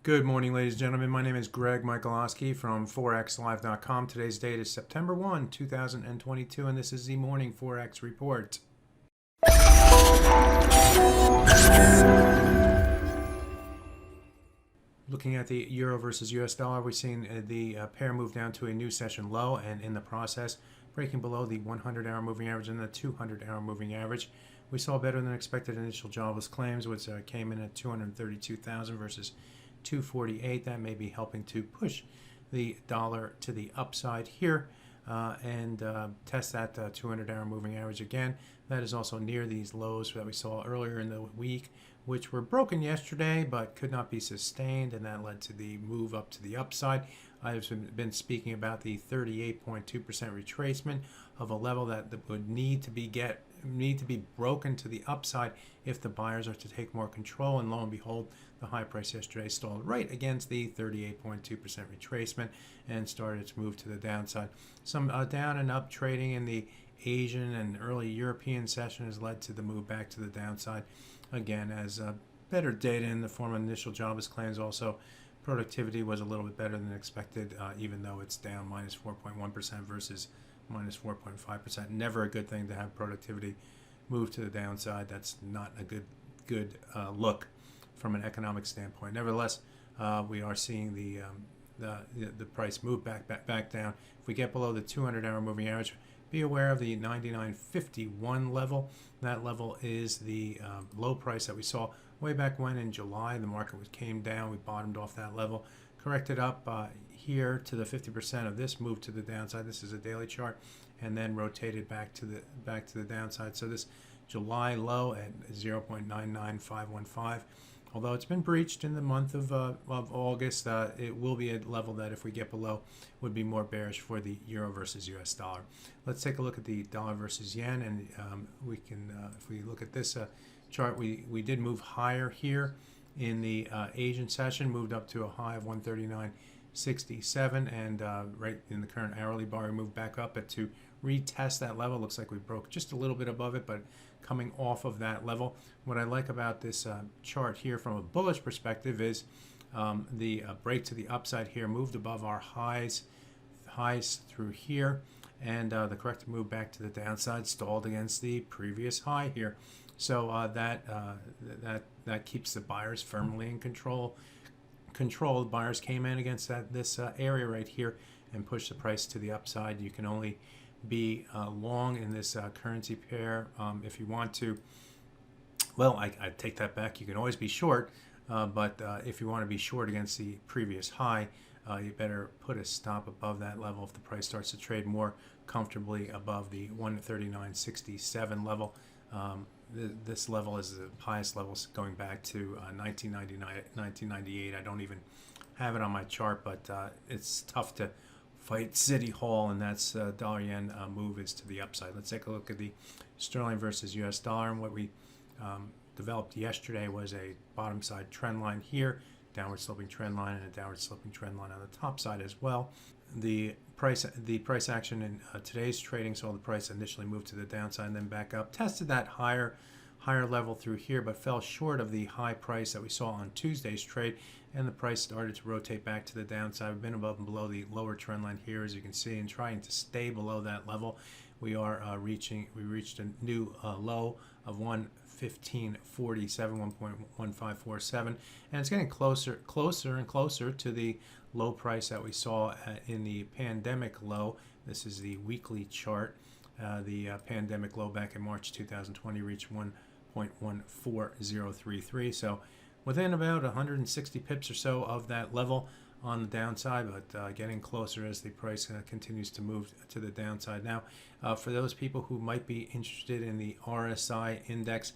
Good morning, ladies and gentlemen. My name is Greg Michaelowski from ForexLive.com. Today's date is September 1, 2022, and this is the Morning Forex Report. Looking at the euro versus US dollar, we've seen the pair move down to a new session low, and in the process, breaking below the 100-hour moving average and the 200-hour moving average. We saw better than expected initial jobless claims, which came in at 232,000 versus 248. That may be helping to push the dollar to the upside here and test that 200-hour moving average again. That is also near these lows that we saw earlier in the week, which were broken yesterday but could not be sustained, and that led to the move up to the upside. I've been speaking about the 38.2% retracement of a level that would need to be broken to the upside if the buyers are to take more control, and lo and behold, the high price yesterday stalled right against the 38.2% retracement and started to move to the downside. Some down and up trading in the Asian and early European session has led to the move back to the downside again, as better data in the form of initial jobless claims. Also, productivity was a little bit better than expected, even though it's down minus 4.1% versus minus 4.5%. Never a good thing to have productivity move to the downside. That's not a good look from an economic standpoint. Nevertheless, we are seeing the price move back down. If we get below the 200-hour moving average, be aware of the 99.51 level. That level is the low price that we saw way back when in July. The market came down. We bottomed off that level, corrected up here to the 50% of this move to the downside. This is a daily chart, and then rotated back to the downside. So this July low at 0.99515. Although it's been breached in the month of August, it will be a level that, if we get below, would be more bearish for the euro versus US dollar. Let's take a look at the dollar versus yen, and we can, if we look at this chart, we did move higher here in the Asian session, moved up to a high of 139.67, and right in the current hourly bar, we moved back up to retest that level. Looks like we broke just a little bit above it, but coming off of that level. What I like about this chart here from a bullish perspective is the break to the upside here, moved above our highs through here, and the corrective move back to the downside stalled against the previous high here. So that keeps the buyers firmly in control. The buyers came in against this area right here and pushed the price to the upside. You can only be long in this currency pair if you want to. Well, I take that back. You can always be short, but if you want to be short against the previous high, you better put a stop above that level if the price starts to trade more comfortably above the 139.67 level. This level is the highest levels going back to 1998. I don't even have it on my chart, but it's tough to fight City Hall, and that's dollar yen move is to the upside. Let's take a look at the sterling versus US dollar, and what we developed yesterday was a bottom side trend line here, downward sloping trend line, and a downward sloping trend line on the top side as well. The price action in today's trading saw the price initially move to the downside and then back up, tested that higher level through here, but fell short of the high price that we saw on Tuesday's trade, and the price started to rotate back to the downside. We've been above and below the lower trend line here, as you can see, and trying to stay below that level. We reached a new low of 115.47, 1.1547, and it's getting closer and closer to the low price that we saw in the pandemic low. This is the weekly chart. The pandemic low back in March 2020 reached 1.14033. So within about 160 pips or so of that level on the downside, but getting closer as the price continues to move to the downside. Now, for those people who might be interested in the RSI index,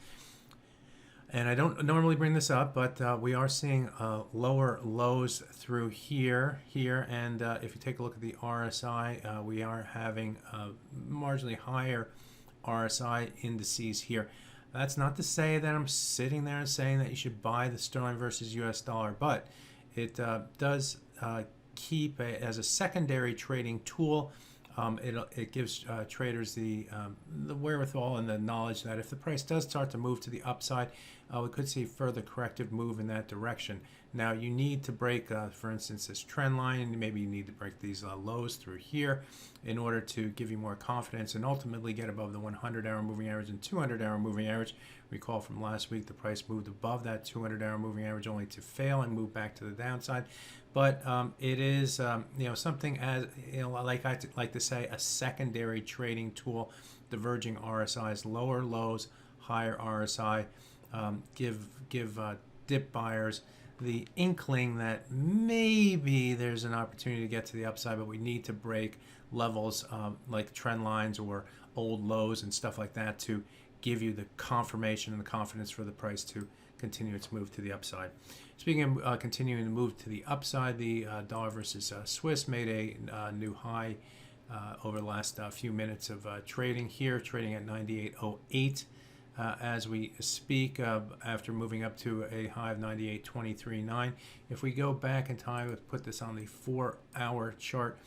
and I don't normally bring this up, but we are seeing lower lows through here, and if you take a look at the RSI, we are having marginally higher RSI indices here. That's not to say that I'm sitting there and saying that you should buy the sterling versus US dollar, but it does keep as a secondary trading tool. It gives traders the wherewithal and the knowledge that if the price does start to move to the upside, we could see further corrective move in that direction. Now you need to break, for instance, this trend line. Maybe you need to break these lows through here in order to give you more confidence and ultimately get above the 100-hour moving average and 200-hour moving average. Recall from last week, the price moved above that 200-hour moving average only to fail and move back to the downside. But it is, something as, like I like to say, a secondary trading tool. Diverging RSIs, lower lows, higher RSI, give dip buyers the inkling that maybe there's an opportunity to get to the upside, but we need to break levels like trend lines or old lows and stuff like that to give you the confirmation and the confidence for the price to continue its move to the upside. Speaking of continuing to move to the upside, the dollar versus Swiss made a new high over the last few minutes of trading here, trading at 98.08 as we speak, after moving up to a high of 98.23.9. If we go back in time, let's put this on the 4-hour chart.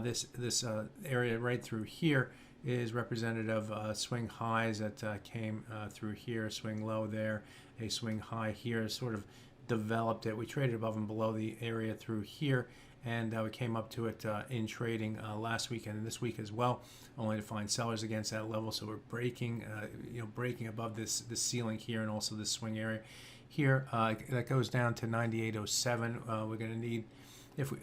This area right through here is representative of swing highs that came through here, swing low there, a swing high here, sort of developed it. We traded above and below the area through here, and we came up to it in trading last weekend and this week as well, only to find sellers against that level. So we're breaking, breaking above this ceiling here and also this swing area here. That goes down to 98.07. We're going to need, if we,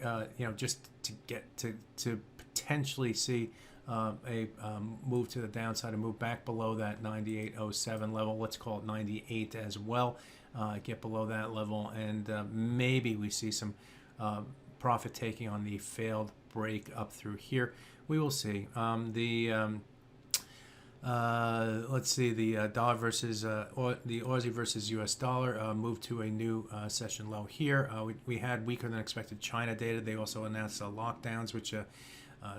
just to get to potentially see a move to the downside and move back below that 98.07 level. Let's call it 98 as well. Get below that level, and maybe we see some profit taking on the failed break up through here. We will see. Let's see, the dollar versus the Aussie versus US dollar moved to a new session low here. We had weaker than expected China data. They also announced lockdowns, which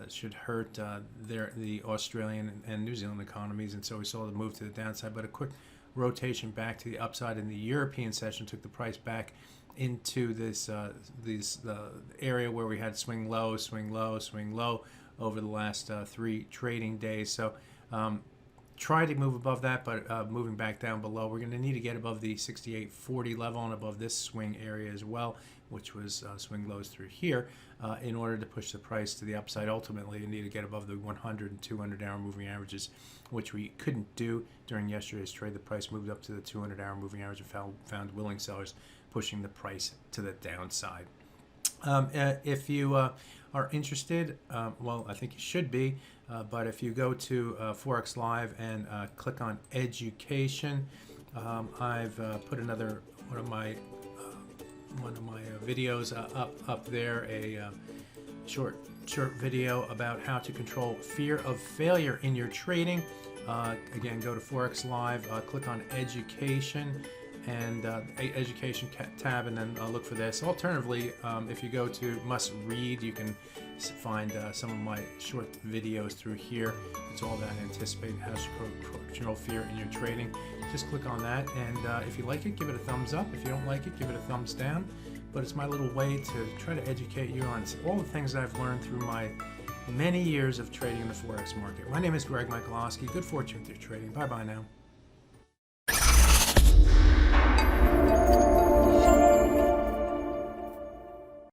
should hurt the Australian and New Zealand economies, and so we saw the move to the downside. But a quick rotation back to the upside in the European session took the price back into this area where we had swing low, swing low, swing low over the last 3 trading days. So try to move above that, but moving back down below. We're going to need to get above the 68.40 level and above this swing area as well, which was swing lows through here, in order to push the price to the upside. Ultimately, you need to get above the 100 and 200-hour moving averages, which we couldn't do during yesterday's trade. The price moved up to the 200-hour moving average and found willing sellers pushing the price to the downside. If you are interested, well, I think you should be, but if you go to Forex Live and click on Education, I've put another one of my videos up there, a short video about how to control fear of failure in your trading. Again, go to Forex Live, click on Education, and Education tab, and then look for this. Alternatively, if you go to Must Read, you can find some of my short videos through here. It's all about anticipating how to control fear in your trading. Just click on that, and if you like it, give it a thumbs up. If you don't like it, give it a thumbs down. But it's my little way to try to educate you on all the things that I've learned through my many years of trading in the Forex market. My name is Greg Michalowski. Good fortune through trading. Bye-bye now.